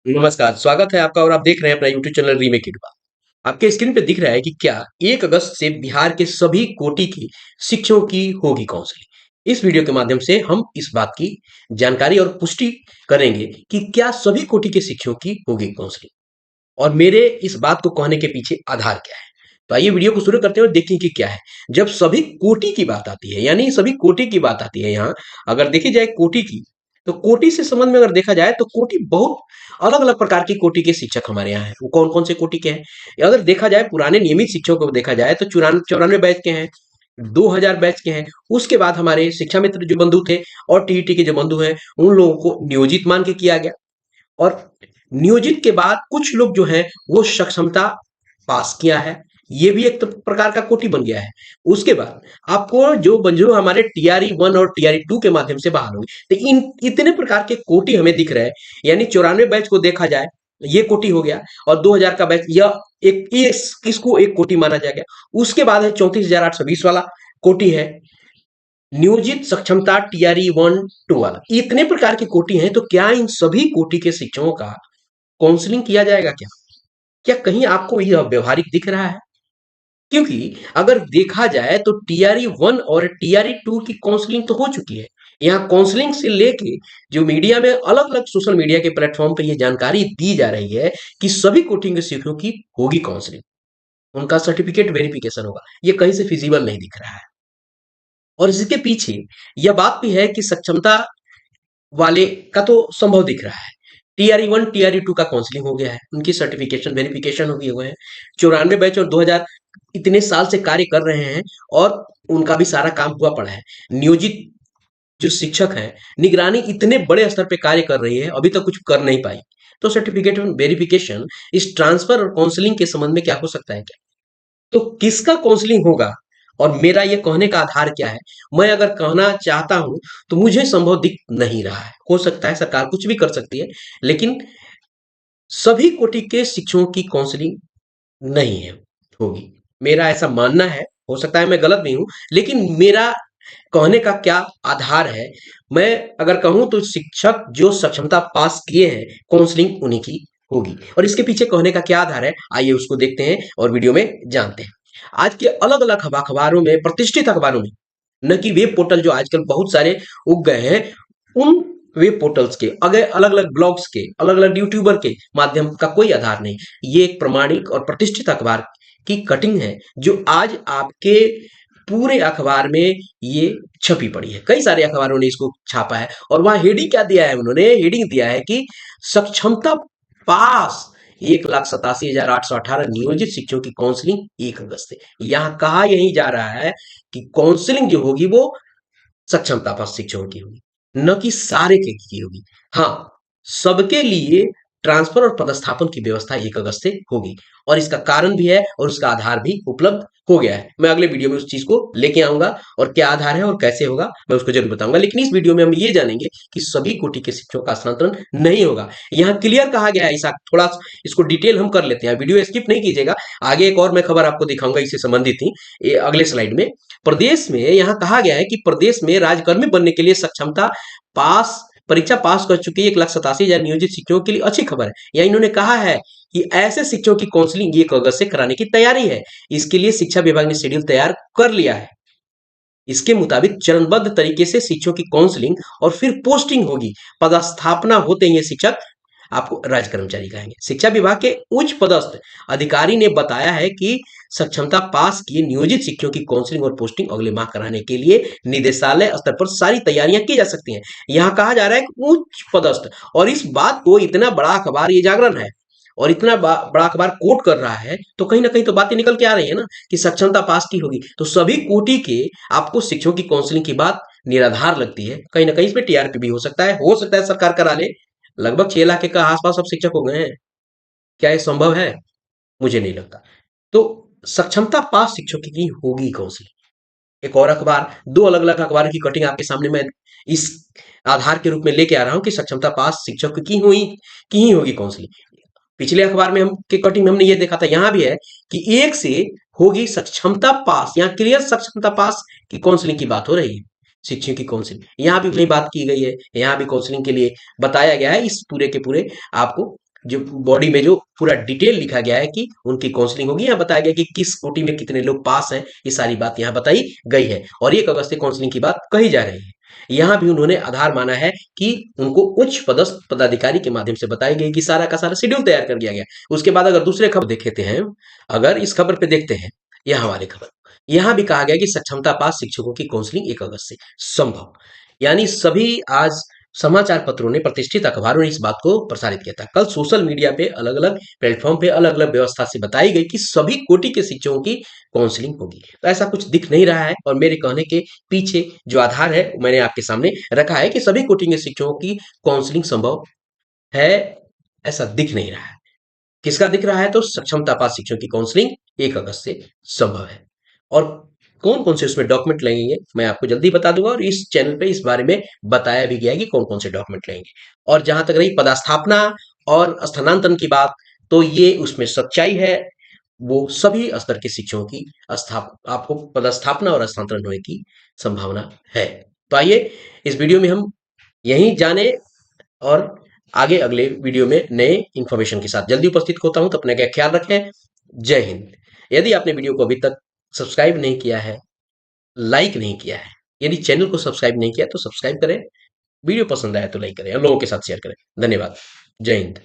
नमस्कार, स्वागत है आपका और आप देख रहे हैं अपना यूट्यूब चैनल रीमेक इट। आपके स्क्रीन पे दिख रहा है कि क्या 1 अगस्त से बिहार के सभी कोटि की शिक्षकों की होगी काउंसलिंग। इस वीडियो के माध्यम से हम इस बात की जानकारी और पुष्टि करेंगे कि क्या सभी कोटि के शिक्षकों की होगी काउंसलिंग और मेरे इस बात को कहने के पीछे आधार क्या है। तो आइए वीडियो को शुरू करते हैं और देखिए कि क्या है। जब सभी कोटि की बात आती है यानी सभी कोटि की बात आती है यहाँ, अगर देखी जाए कोटि की, तो कोटि से संबंध में अगर देखा जाए तो कोटि बहुत अलग-अलग प्रकार की कोटि के शिक्षक हमारे यहाँ हैं। वो कौन-कौन से कोटि के हैं? अगर देखा जाए पुराने नियमित शिक्षकों को देखा जाए तो 94 बैच के हैं, 2000 बैच के हैं। उसके बाद हमारे शिक्षा मित्र जो बंधु थे और टीईटी के जो बंधु हैं, उन लोगों को नियोजित मान के किया गया। और नियोजित के बाद कुछ लोग जो हैं वो सक्षमता पास किया है, ये भी एक प्रकार का कोटि बन गया है। उसके बाद आपको जो हमारे टीआरई 1 और टीआरई 2 के माध्यम से बहाल हुई, तो इन इतने प्रकार के कोटि हमें दिख रहे हैं। यानी 94 बैच को देखा जाए, ये कोटि हो गया और 2000 का बैच, यह एक किसको एक कोटि माना जाएगा। उसके बाद है 34,820 वाला कोटि है, नियोजित सक्षमता टीआरई 1 2 वाला। इतने प्रकार के कोटि हैं, तो क्या इन सभी कोटि के शिक्षकों का काउंसलिंग किया जाएगा क्या? क्या कहीं आपको यह व्यवहारिक दिख रहा है? क्योंकि अगर देखा जाए तो टीआरई 1 और टीआरई 2 की काउंसलिंग तो हो चुकी है। यहाँ काउंसलिंग से लेके जो मीडिया में अलग-अलग सोशल मीडिया के प्लेटफॉर्म पे ये जानकारी दी जा रही है कि सभी कोचिंग के शिक्षकों की होगी काउंसलिंग, उनका सर्टिफिकेट वेरिफिकेशन होगा। ये कहीं से फिजिबल नहीं दिख रहा है। और इसके पीछे यह बात भी है कि सक्षमता वाले का तो संभव दिख रहा है। टीआरई 1 टीआरई 2 का काउंसलिंग हो गया है, उनकी सर्टिफिकेशन वेरिफिकेशन हो गए हुए हैं। 94 बैच और 2000 इतने साल से कार्य कर रहे हैं और उनका भी सारा काम हुआ पड़ा है। नियोजित जो शिक्षक हैं, निगरानी इतने बड़े स्तर पे कार्य कर रही है, अभी तक कुछ कर नहीं पाई। तो सर्टिफिकेट वेरिफिकेशन इस ट्रांसफर और काउंसलिंग के संबंध में क्या हो सकता है क्या? तो किसका काउंसलिंग होगा और मेरा ये कहने का आधार क्या है? मैं अगर कहना चाहता हूं तो मुझे संभव दिख नहीं रहा है। हो सकता है सरकार कुछ भी कर सकती है, लेकिन सभी कोटि के शिक्षकों की काउंसलिंग नहीं है होगी। मेरा ऐसा मानना है, हो सकता है मैं गलत भी हूं, लेकिन मेरा कहने का क्या आधार है? मैं अगर कहूं तो शिक्षक जो सक्षमता पास किए हैं, काउंसलिंग उन्हीं की होगी। और इसके पीछे कहने का क्या आधार है, आइए उसको देखते हैं और वीडियो में जानते हैं। आज के अलग अलग अखबारों में, प्रतिष्ठित अखबारों में, न कि वेब पोर्टल जो आजकल बहुत सारे उग गए हैं, उन वेब पोर्टल्स के अगर अलग अलग ब्लॉग्स के, अलग अलग यूट्यूबर के माध्यम का कोई आधार नहीं। ये एक प्रमाणिक और प्रतिष्ठित अखबार की कटिंग है जो आज आपके पूरे अखबार में ये छपी पड़ी है। कई सारे अखबारों ने इसको छापा है और वहां हेडिंग क्या दिया है, उन्होंने हेडिंग दिया है कि सक्षमता पास 1,87,818 नियोजित शिक्षकों की काउंसलिंग 1 अगस्त से। यहाँ कहा यही जा रहा है कि काउंसलिंग जो होगी वो सक्षमता पास शिक्षकों की होगी, न कि सारे की होगी। हाँ, सबके लिए ट्रांसफर और पदस्थापन की व्यवस्था 1 अगस्त से होगी और इसका कारण भी है और उसका आधार भी उपलब्ध हो गया है। मैं अगले वीडियो में उस चीज को लेके आऊंगा और क्या आधार है और कैसे होगा मैं उसको जरूर बताऊंगा। लेकिन इस वीडियो में हम ये जानेंगे कि सभी कोटि के शिक्षकों का स्थानांतरण नहीं होगा। यहाँ क्लियर कहा गया है, ऐसा थोड़ा इसको डिटेल हम कर लेते हैं, वीडियो स्किप नहीं कीजिएगा। आगे एक और मैं खबर आपको दिखाऊंगा, इससे संबंधित थी, ये अगले स्लाइड में। प्रदेश में यहाँ कहा गया है कि प्रदेश में राज्यकर्मी बनने के लिए सक्षमता पास परीक्षा पास कर चुके 1,87,000 नियोजित शिक्षकों के लिए अच्छी खबर है। या इन्होंने कहा है कि ऐसे शिक्षकों की काउंसलिंग 1 अगस्त से कराने की तैयारी है। इसके लिए शिक्षा विभाग ने शेड्यूल तैयार कर लिया है। इसके मुताबिक चरणबद्ध तरीके से शिक्षकों की काउंसलिंग और फिर पोस्टिंग होगी। पदस्थापना होते ही ये शिक्षक आपको राज्य कर्मचारी कहेंगे। शिक्षा विभाग के उच्च पदस्थ अधिकारी ने बताया है कि सक्षमता पास किए नियोजित शिक्षकों की काउंसलिंग और पोस्टिंग अगले माह कराने के लिए निदेशालय स्तर पर सारी तैयारियां की जा सकती हैं। यहाँ कहा जा रहा है कि उच्च पदस्थ, और इस बात को इतना बड़ा अखबार ये जागरण है और इतना बड़ा अखबार कोट कर रहा है, तो कहीं ना कहीं तो बातें निकल के आ रही है ना कि सक्षमता पास की होगी। तो सभी कोटि के आपको शिक्षकों की काउंसलिंग की बात निराधार लगती है। कहीं ना कहीं इसमें टीआरपी भी हो सकता है सरकार करा ले। लगभग 6 लाख के आसपास अब शिक्षक हो गए हैं। क्या ये संभव है? मुझे नहीं लगता। तो सक्षमता पास शिक्षकों की होगी काउंसलिंग। एक और अखबार, दो अलग अलग अखबार की कटिंग आपके सामने मैं इस आधार के रूप में लेके आ रहा हूं कि सक्षमता पास शिक्षक की ही होगी काउंसलिंग। पिछले अखबार में हम के कटिंग में हमने ये देखा था, यहां भी है कि एक से होगी सक्षमता पास। यहाँ क्लियर सक्षमता पास की काउंसलिंग की बात हो रही है। शिक्षक की काउंसलिंग यहाँ भी वही बात की गई है, यहाँ भी काउंसलिंग के लिए बताया गया है। इस पूरे के पूरे आपको जो बॉडी में जो पूरा डिटेल लिखा गया है कि उनकी काउंसलिंग होगी। यहाँ बताया गया कि किस कोटि में कितने लोग पास हैं, ये सारी बात यहाँ बताई गई है और 1 अगस्त से काउंसलिंग की बात कही जा रही है। यहाँ भी उन्होंने आधार माना है कि उनको उच्च पदस्थ पदाधिकारी के माध्यम से बताई गई कि सारा का सारा शेड्यूल तैयार कर दिया गया। उसके बाद अगर दूसरे खबर देखेते हैं, अगर इस खबर पे देखते हैं, यहाँ वाले खबर, यहाँ भी कहा गया कि सक्षमता पास शिक्षकों की काउंसलिंग 1 अगस्त से संभव। यानी सभी आज समाचार पत्रों ने, प्रतिष्ठित अखबारों ने इस बात को प्रसारित किया था। कल सोशल मीडिया पे अलग अलग प्लेटफॉर्म पे अलग अलग व्यवस्था से बताई गई कि सभी कोटि के शिक्षकों की काउंसलिंग होगी। तो ऐसा कुछ दिख नहीं रहा है और मेरे कहने के पीछे जो आधार है मैंने आपके सामने रखा है कि सभी कोटि के शिक्षकों की काउंसलिंग संभव है, ऐसा दिख नहीं रहा है। किसका दिख रहा है? तो सक्षमता पास शिक्षकों की काउंसलिंग 1 अगस्त से संभव है। और कौन कौन से उसमें डॉक्यूमेंट लगेंगे मैं आपको जल्दी बता दूंगा और इस चैनल पे इस बारे में बताया भी गया है कि कौन कौन से डॉक्यूमेंट लगेंगे। और जहां तक रही पदस्थापना और स्थानांतरण की बात, तो ये उसमें सच्चाई है, वो सभी स्तर के शिक्षकों की आपको पदस्थापना और स्थानांतरण होने की संभावना है। तो आइए इस वीडियो में हम यही जाने और आगे अगले वीडियो में नए इंफॉर्मेशन के साथ जल्दी उपस्थित होता हूं। तो अपने का ख्याल रखें। जय हिंद। यदि आपने वीडियो को अभी तक सब्सक्राइब नहीं किया है, लाइक नहीं किया है, यदि चैनल को सब्सक्राइब नहीं किया तो सब्सक्राइब करें, वीडियो पसंद आया तो लाइक करें और लोगों के साथ शेयर करें। धन्यवाद। जय हिंद।